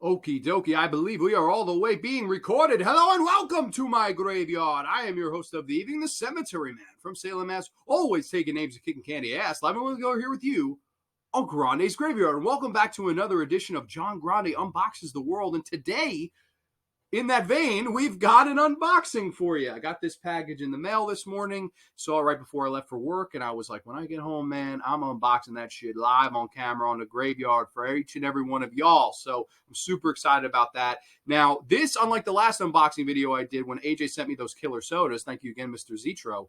Okie dokie, I believe we are all the way being recorded. Hello and welcome to my graveyard. I am your host of the evening, the Cemetery Man from Salem, Mass. Always taking names and kicking candy ass. Live and willing to go here with you on Grande's Graveyard. And welcome back to another edition of John Grande Unboxes the World. And today, in that vein, we've got an unboxing for you. I got this package in the mail this morning. Saw it right before I left for work. And I was like, when I get home, man, I'm unboxing that shit live on camera on the graveyard for each and every one of y'all. So I'm super excited about that. Now, this, unlike the last unboxing video I did when AJ sent me those killer sodas, thank you again, Mr. Zitro,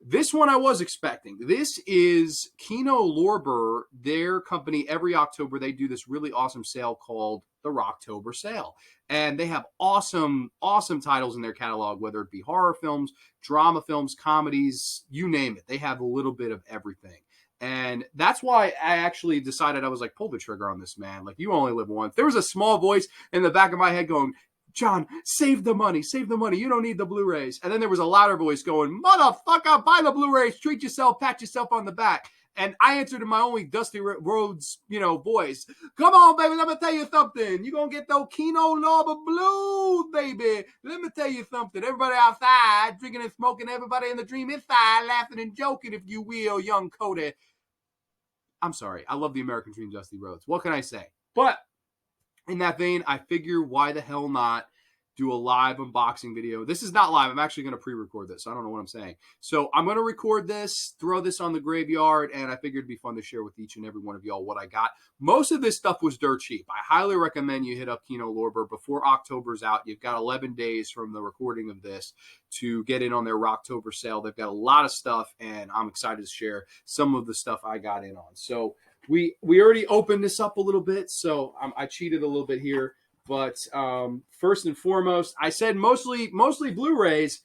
this one I was expecting. This is Kino Lorber, their company. Every October, they do this really awesome sale called the Roctober Sale. And they have awesome, awesome titles in their catalog, whether it be horror films, drama films, comedies, you name it. They have a little bit of everything. And that's why I actually decided, I was like, pull the trigger on this, man. Like, you only live once. There was a small voice in the back of my head going, John, save the money, save the money. You don't need the Blu-rays. And then there was a louder voice going, motherfucker, buy the Blu-rays, treat yourself, pat yourself on the back. And I answered in my only Dusty Rhodes, voice. Come on, baby, let me tell you something. You're going to get those Kino Lorber Blues, baby. Let me tell you something. Everybody outside, drinking and smoking, everybody in the dream inside, laughing and joking, if you will, young Cody. I'm sorry. I love the American Dream, Dusty Rhodes. What can I say? But in that vein, I figure why the hell not do a live unboxing video. This is not live. I'm actually going to pre-record this. I don't know what I'm saying. So I'm going to record this, throw this on the graveyard, and I figured it'd be fun to share with each and every one of y'all what I got. Most of this stuff was dirt cheap. I highly recommend you hit up Kino Lorber before October's out. You've got 11 days from the recording of this to get in on their Roctober sale. They've got a lot of stuff, and I'm excited to share some of the stuff I got in on. So we already opened this up a little bit, so I cheated a little bit here. But first and foremost, I said mostly Blu-rays.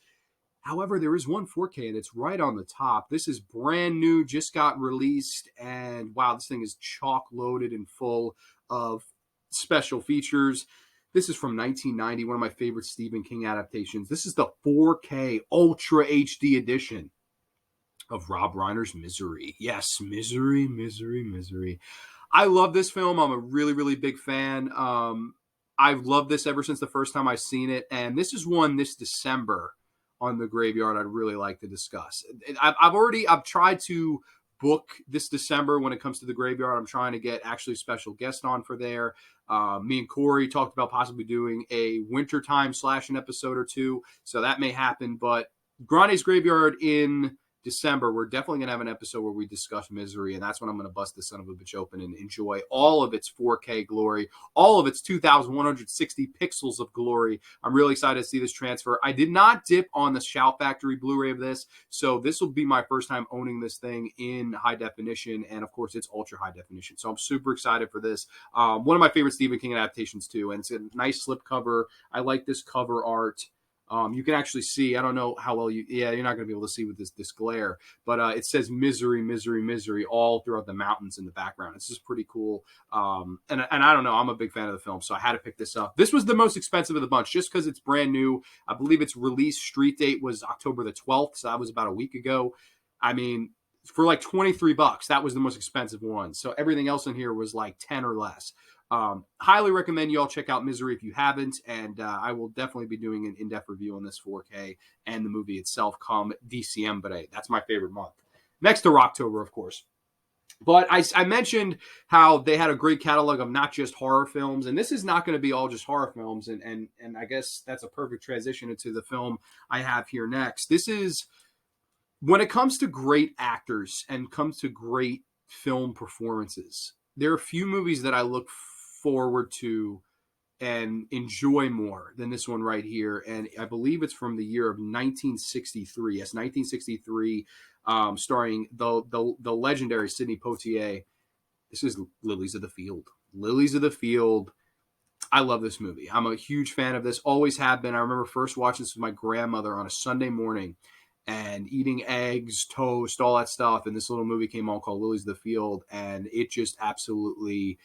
However, there is one 4K, and it's right on the top. This is brand new, just got released, and wow, this thing is chock-loaded and full of special features. This is from 1990, one of my favorite Stephen King adaptations. This is the 4K Ultra HD edition of Rob Reiner's Misery. Yes, Misery, Misery, Misery. I love this film. I'm a really, really big fan. I've loved this ever since the first time I've seen it, and this is one this December on the graveyard I'd really like to discuss. I've tried to book this December when it comes to the graveyard. I'm trying to get actually special guests on for there. Me and Corey talked about possibly doing a wintertime / an episode or two, so that may happen. But Grande's Graveyard in December, we're definitely going to have an episode where we discuss Misery, and that's when I'm going to bust this son of a bitch open and enjoy all of its 4K glory, all of its 2,160 pixels of glory. I'm really excited to see this transfer. I did not dip on the Shout Factory Blu-ray of this, so this will be my first time owning this thing in high definition, and of course, it's ultra high definition, so I'm super excited for this. One of my favorite Stephen King adaptations, too, and it's a nice slipcover. I like this cover art. You can actually see, I don't know how well you're not going to be able to see with this glare, but it says Misery, Misery, Misery all throughout the mountains in the background. This is pretty cool. And I don't know, I'm a big fan of the film, so I had to pick this up. This was the most expensive of the bunch just because it's brand new. I believe its release street date was October the 12th, so that was about a week ago. I mean, for like $23, that was the most expensive one. So everything else in here was like 10 or less. Highly recommend you all check out Misery if you haven't, and I will definitely be doing an in-depth review on this 4K and the movie itself come Diciembre. That's my favorite month. Next to Roctober, of course. But I mentioned how they had a great catalog of not just horror films, and this is not going to be all just horror films, and I guess that's a perfect transition into the film I have here next. This is, when it comes to great actors and comes to great film performances, there are a few movies that I look forward to and enjoy more than this one right here. And I believe it's from the year of 1963. Yes, 1963, starring the legendary Sidney Poitier. This is Lilies of the Field. Lilies of the Field. I love this movie. I'm a huge fan of this. Always have been. I remember first watching this with my grandmother on a Sunday morning and eating eggs, toast, all that stuff. And this little movie came on called Lilies of the Field, and it just absolutely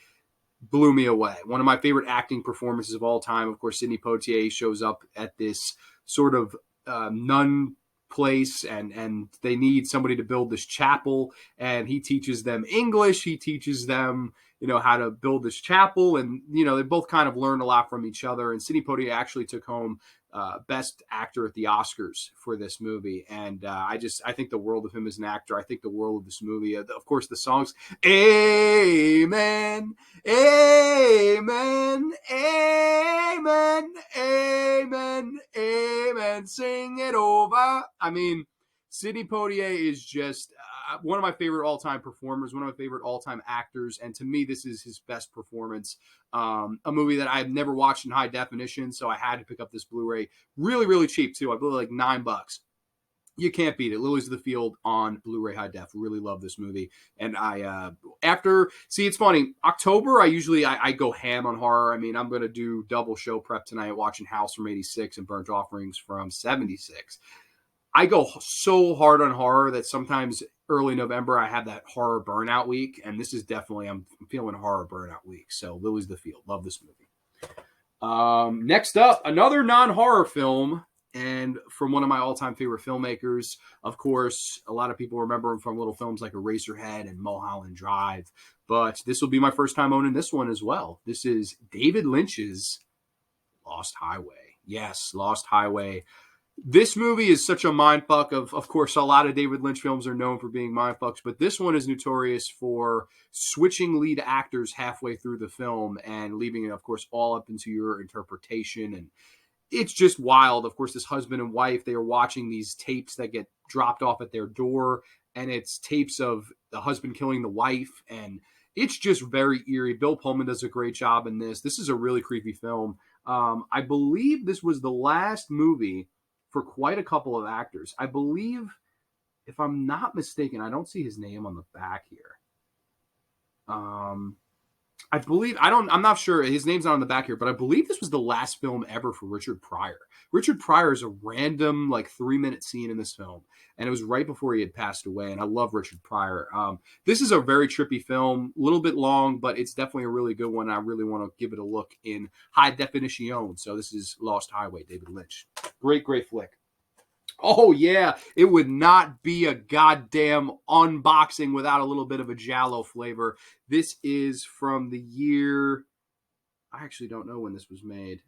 blew me away. One of my favorite acting performances of all time. Of course, Sidney Poitier shows up at this sort of nun place, and they need somebody to build this chapel, and he teaches them English. He teaches them how to build this chapel. And, they both kind of learned a lot from each other. And Sidney Poitier actually took home Best Actor at the Oscars for this movie. And I think the world of him as an actor. I think the world of this movie. Of course, the songs, Amen, Amen, Amen, Amen, Amen, sing it over. I mean, Sidney Poitier is just one of my favorite all-time performers, one of my favorite all-time actors, and to me, this is his best performance. A movie that I've never watched in high definition, so I had to pick up this Blu-ray. Really, really cheap, too. I believe like $9. You can't beat it. Lilies of the Field on Blu-ray high def. Really love this movie. And it's funny. October, I go ham on horror. I mean, I'm going to do double show prep tonight, watching House from 86 and Burnt Offerings from 76. I go so hard on horror that sometimes early November I have that horror burnout week, and this is definitely I'm feeling horror burnout week. So Lilies of the Field, love this movie. Next up, another non-horror film, and from one of my all-time favorite filmmakers. Of course, a lot of people remember him from little films like Eraserhead and Mulholland Drive, but this will be my first time owning this one as well. This is David Lynch's Lost Highway. Yes, Lost Highway. This movie is such a mindfuck. Of course, a lot of David Lynch films are known for being mindfucks, but this one is notorious for switching lead actors halfway through the film and leaving it, of course, all up into your interpretation. And it's just wild. Of course, this husband and wife, they are watching these tapes that get dropped off at their door, and it's tapes of the husband killing the wife, and it's just very eerie. Bill Pullman does a great job in this. This is a really creepy film. I believe this was the last movie for quite a couple of actors. I believe, if I'm not mistaken, I don't see his name on the back here. I'm not sure, his name's not on the back here, but I believe this was the last film ever for Richard Pryor. Richard Pryor is a random, 3-minute scene in this film, and it was right before he had passed away, and I love Richard Pryor. This is a very trippy film, a little bit long, but it's definitely a really good one. I really want to give it a look in high definition. So this is Lost Highway, David Lynch. Great, great flick. Oh, yeah. It would not be a goddamn unboxing without a little bit of a Giallo flavor. This is from the year... I actually don't know when this was made.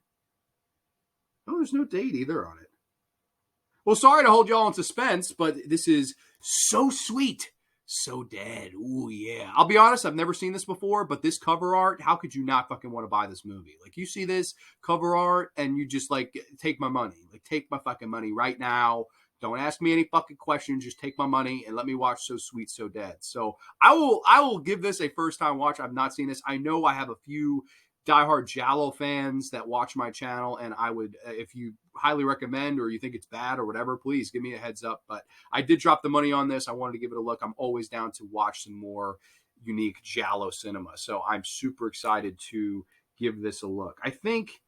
Oh, there's no date either on it. Well, sorry to hold y'all in suspense, but this is So Sweet, So Dead. Ooh, yeah. I'll be honest, I've never seen this before, but this cover art, how could you not fucking want to buy this movie? You see this cover art and you just, take my money. Take my fucking money right now. Don't ask me any fucking questions. Just take my money and let me watch So Sweet, So Dead. So I will give this a first-time watch. I've not seen this. I know I have a few diehard Giallo fans that watch my channel, and I would, if you highly recommend or you think it's bad or whatever, please give me a heads up. But I did drop the money on this. I wanted to give it a look. I'm always down to watch some more unique Giallo cinema, so I'm super excited to give this a look. I think,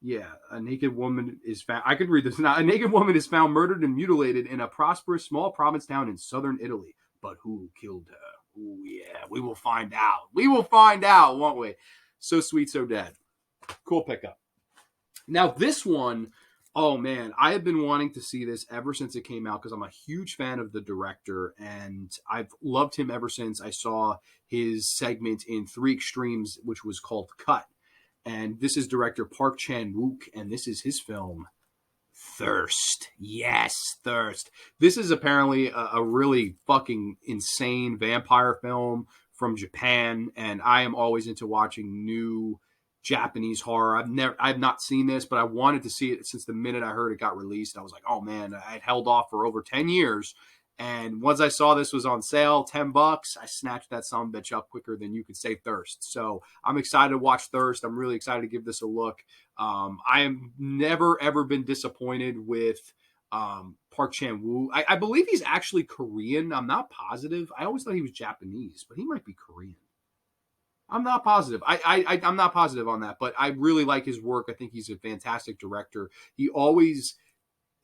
yeah, a naked woman is found. I could read this now. A naked woman is found murdered and mutilated in a prosperous small province town in southern Italy. But who killed her? Oh yeah, we will find out. We will find out, won't we? So Sweet, So Dead. Cool pickup. Now, this one, oh man, I have been wanting to see this ever since it came out because I'm a huge fan of the director, and I've loved him ever since I saw his segment in Three Extremes, which was called Cut. And this is director Park Chan-wook, and this is his film, Thirst. Yes, Thirst. This is apparently a really fucking insane vampire film from Japan, and I am always into watching new Japanese horror. I've not seen this, but I wanted to see it since the minute I heard it got released. I was like, oh man, I had held off for over 10 years. And once I saw this was on sale, $10, I snatched that sumbitch up quicker than you could say Thirst. So I'm excited to watch Thirst. I'm really excited to give this a look. I have never, ever been disappointed with Park Chan-wook. I believe he's actually Korean. I'm not positive. I always thought he was Japanese, but he might be Korean. I'm not positive. I'm not positive on that, but I really like his work. I think he's a fantastic director. He always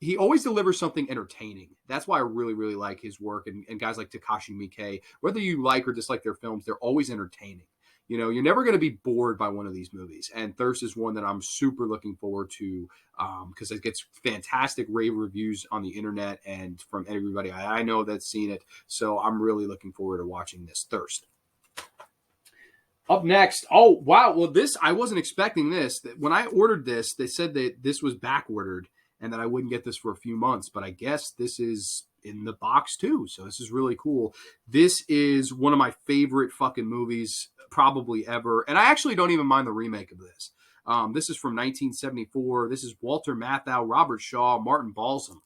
delivers something entertaining. That's why I really, really like his work. And guys like Takashi Miike, whether you like or dislike their films, they're always entertaining. You're never going to be bored by one of these movies. And Thirst is one that I'm super looking forward to because it gets fantastic rave reviews on the internet and from everybody I know that's seen it. So I'm really looking forward to watching this Thirst. Up next, oh wow, well this I wasn't expecting this. When I ordered this, they said that this was back ordered and that I wouldn't get this for a few months, but I guess this is in the box too. So this is really cool. This is one of my favorite fucking movies probably ever, and I actually don't even mind the remake of this. This is from 1974. This is Walter Matthau, Robert Shaw, Martin Balsam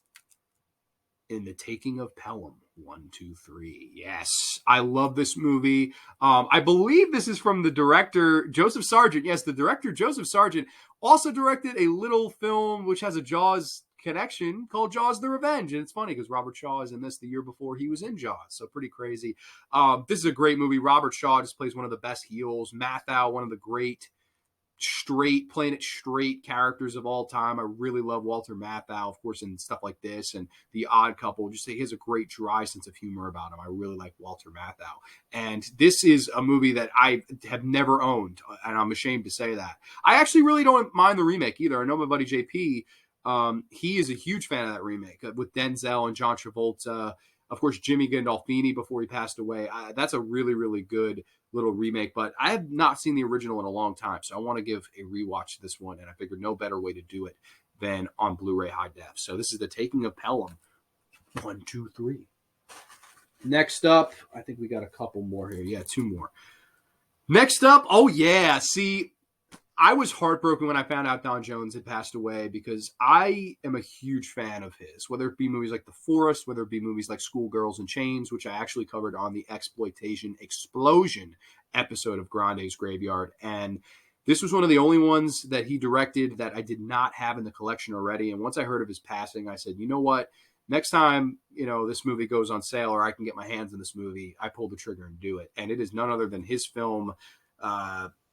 in The Taking of Pelham. 1, 2, 3. Yes, I love this movie. I believe this is from the director Joseph Sargent. Yes, the director Joseph Sargent also directed a little film which has a Jaws connection called Jaws: The Revenge. And it's funny because Robert Shaw is in this the year before he was in Jaws. So pretty crazy. This is a great movie. Robert Shaw just plays one of the best heels. Matthau, one of the great playing it straight characters of all time. I really love Walter Matthau, of course, and stuff like this, and The Odd Couple. Just he has a great dry sense of humor about him. I really like Walter Matthau, and this is a movie that I have never owned, and I'm ashamed to say that. I actually really don't mind the remake either. I know my buddy JP. He is a huge fan of that remake with Denzel and John Travolta. Of course, Jimmy Gandolfini before he passed away. That's a really, really good little remake, but I have not seen the original in a long time, so I want to give a rewatch to this one, and I figured no better way to do it than on Blu-ray high def. So this is The Taking of Pelham. 1, 2, 3. Next up, I think we got a couple more here. Yeah, 2 more. Next up, oh yeah, see, I was heartbroken when I found out Don Jones had passed away because I am a huge fan of his, whether it be movies like The Forest, whether it be movies like Schoolgirls and Chains, which I actually covered on the Exploitation Explosion episode of Grande's Graveyard. And this was one of the only ones that he directed that I did not have in the collection already. And once I heard of his passing, I said, you know what? Next time, this movie goes on sale or I can get my hands on this movie, I pull the trigger and do it. And it is none other than his film,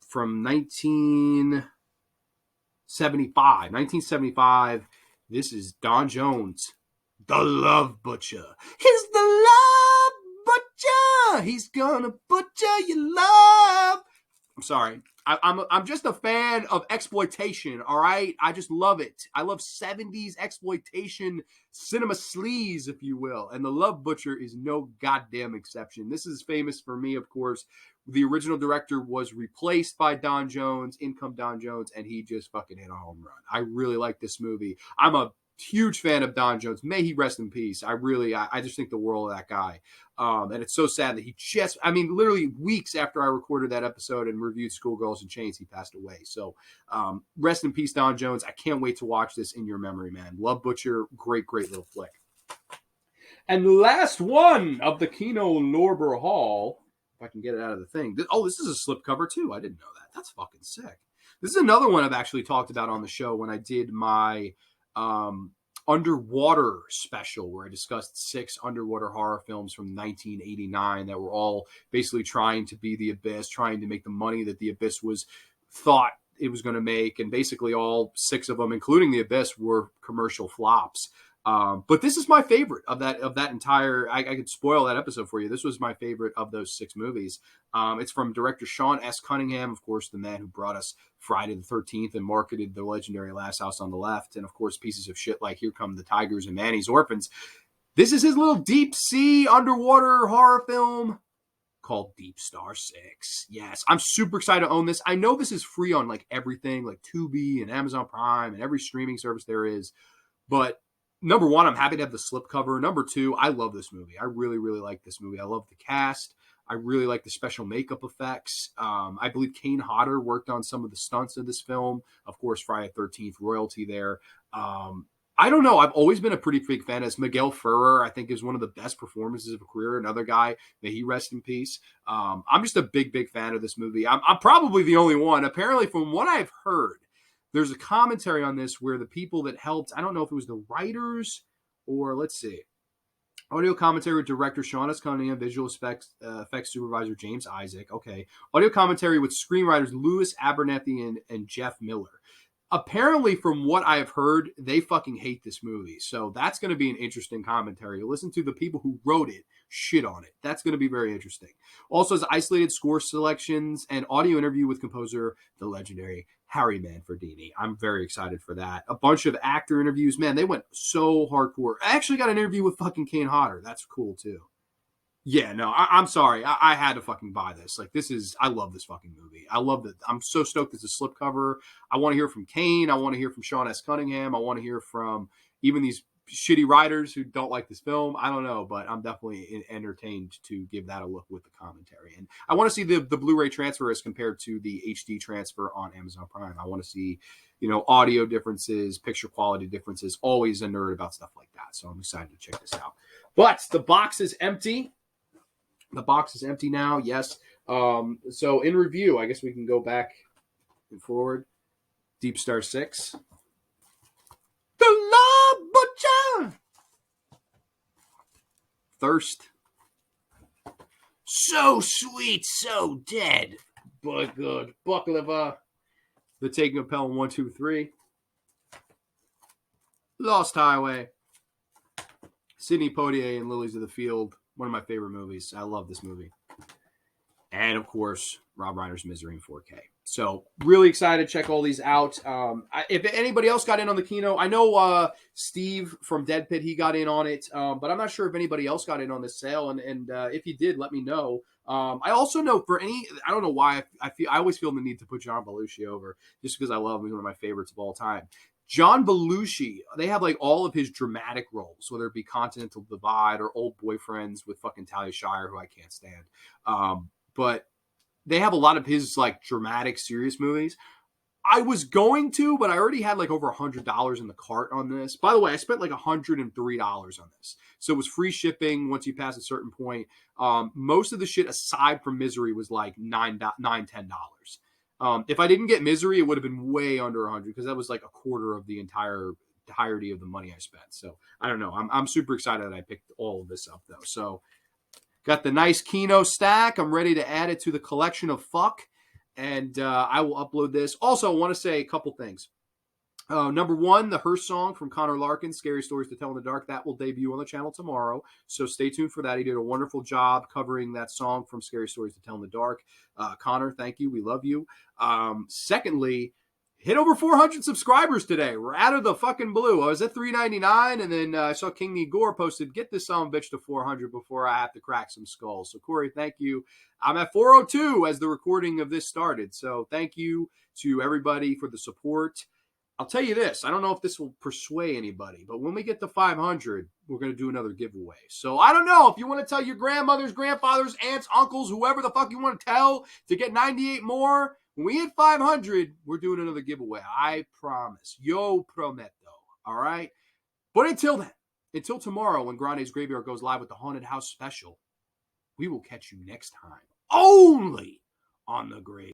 from 1975. 1975. This is Don Jones, The Love Butcher. He's the love butcher. He's gonna butcher your love. I'm sorry. I'm just a fan of exploitation, all right? I just love it. I love 70s exploitation cinema sleaze, if you will. And The Love Butcher is no goddamn exception. This is famous for me, of course. The original director was replaced by Don Jones, Income Don Jones, and he just fucking hit a home run. I really like this movie. I'm a huge fan of Don Jones. May he rest in peace. I just think the world of that guy. And it's so sad that literally weeks after I recorded that episode and reviewed Schoolgirls and Chains, he passed away. So rest in peace, Don Jones. I can't wait to watch this in your memory, man. Love Butcher, great, great little flick. And the last one of the Kino Lorber Hall, if I can get it out of the thing. This is a slipcover too. I didn't know that. That's fucking sick. This is another one I've actually talked about on the show when I did my underwater special where I discussed 6 underwater horror films from 1989 that were all basically trying to be The Abyss, trying to make the money that The Abyss thought it was going to make, and basically all 6 of them, including The Abyss, were commercial flops. But this is my favorite of that entire. I could spoil that episode for you. This was my favorite of those 6 movies. It's from director Sean S. Cunningham, of course, the man who brought us Friday the 13th and marketed the legendary Last House on the Left, and of course pieces of shit like Here Come the Tigers and Manny's Orphans. This is his little deep sea underwater horror film called Deep Star 6. Yes, I'm super excited to own this. I know this is free on like everything, like Tubi and Amazon Prime and every streaming service there is, but number one, I'm happy to have the slipcover. Number two, I love this movie. I really, really like this movie. I love the cast. I really like the special makeup effects. I believe Kane Hodder worked on some of the stunts of this film. Of course, Friday the 13th royalty there. I don't know. I've always been a pretty big fan of Miguel Ferrer. I think is one of the best performances of a career. Another guy, may he rest in peace. I'm just a big, big fan of this movie. I'm probably the only one. Apparently, from what I've heard, there's a commentary on this where the people that helped, I don't know if it was the writers or let's see, audio commentary with director Sean S. Cunningham, visual effects supervisor James Isaac. Okay. Audio commentary with screenwriters Louis Abernethy and Jeff Miller. Apparently, from what I've heard, they fucking hate this movie. So that's going to be an interesting commentary. You listen to the people who wrote it shit on it. That's going to be very interesting. Also has isolated score selections and audio interview with composer, the legendary Harry Manfredini. I'm very excited for that. A bunch of actor interviews. Man, they went so hardcore. I actually got an interview with fucking Kane Hodder. That's cool, too. Yeah, no, I'm sorry. I had to fucking buy this. Like, I love this fucking movie. I love that. I'm so stoked it's a slipcover. I want to hear from Kane. I want to hear from Sean S. Cunningham. I want to hear from even these shitty writers who don't like this film. I don't know, but I'm definitely entertained to give that a look with the commentary. And I want to see the Blu-ray transfer as compared to the HD transfer on Amazon Prime. I want to see, audio differences, picture quality differences. Always a nerd about stuff like that. So I'm excited to check this out. But the box is empty. The box is empty now. Yes. So in review, I guess we can go back and forward. Deep Star 6. The Love Butcher. Thirst. So sweet, so dead, but good. Baklava. The Taking of Pelham 1, 2, 3. Lost Highway. Sidney Poitier and Lilies of the Field. One of my favorite movies. I love this movie. And, of course, Rob Reiner's Misery in 4K. So, really excited to check all these out. If anybody else got in on the Kino, I know Steve from Dead Pit, he got in on it. But I'm not sure if anybody else got in on this sale. And if you did, let me know. I also know I don't know why, I always feel the need to put John Belushi over, just because I love him. He's one of my favorites of all time. John Belushi, they have like all of his dramatic roles, whether it be Continental Divide or Old Boyfriends with fucking Talia Shire, who I can't stand. But they have a lot of his like dramatic, serious movies. I was going to, but I already had like over $100 in the cart on this. By the way, I spent like $103 on this. So it was free shipping once you pass a certain point. Most of the shit aside from Misery was like $9, $10. If I didn't get Misery, it would have been way under 100 because that was like a quarter of the entirety of the money I spent. So I don't know. I'm super excited that I picked all of this up though. So got the nice Kino stack. I'm ready to add it to the collection of fuck. And I will upload this. Also, I want to say a couple things. Number one, the Hearst song from Connor Larkin, Scary Stories to Tell in the Dark, that will debut on the channel tomorrow. So stay tuned for that. He did a wonderful job covering that song from Scary Stories to Tell in the Dark. Connor, thank you. We love you. Secondly, hit over 400 subscribers today. We're out of the fucking blue. I was at 399, and then I saw King Igor posted, get this son of a bitch to 400 before I have to crack some skulls. So, Corey, thank you. I'm at 402 as the recording of this started. So thank you to everybody for the support. I'll tell you this. I don't know if this will persuade anybody, but when we get to 500, we're going to do another giveaway. So I don't know if you want to tell your grandmothers, grandfathers, aunts, uncles, whoever the fuck you want to tell to get 98 more. When we hit 500, we're doing another giveaway. I promise. Yo prometo. All right? But until then, until tomorrow when Grande's Graveyard goes live with the Haunted House special, we will catch you next time. Only on the Grave.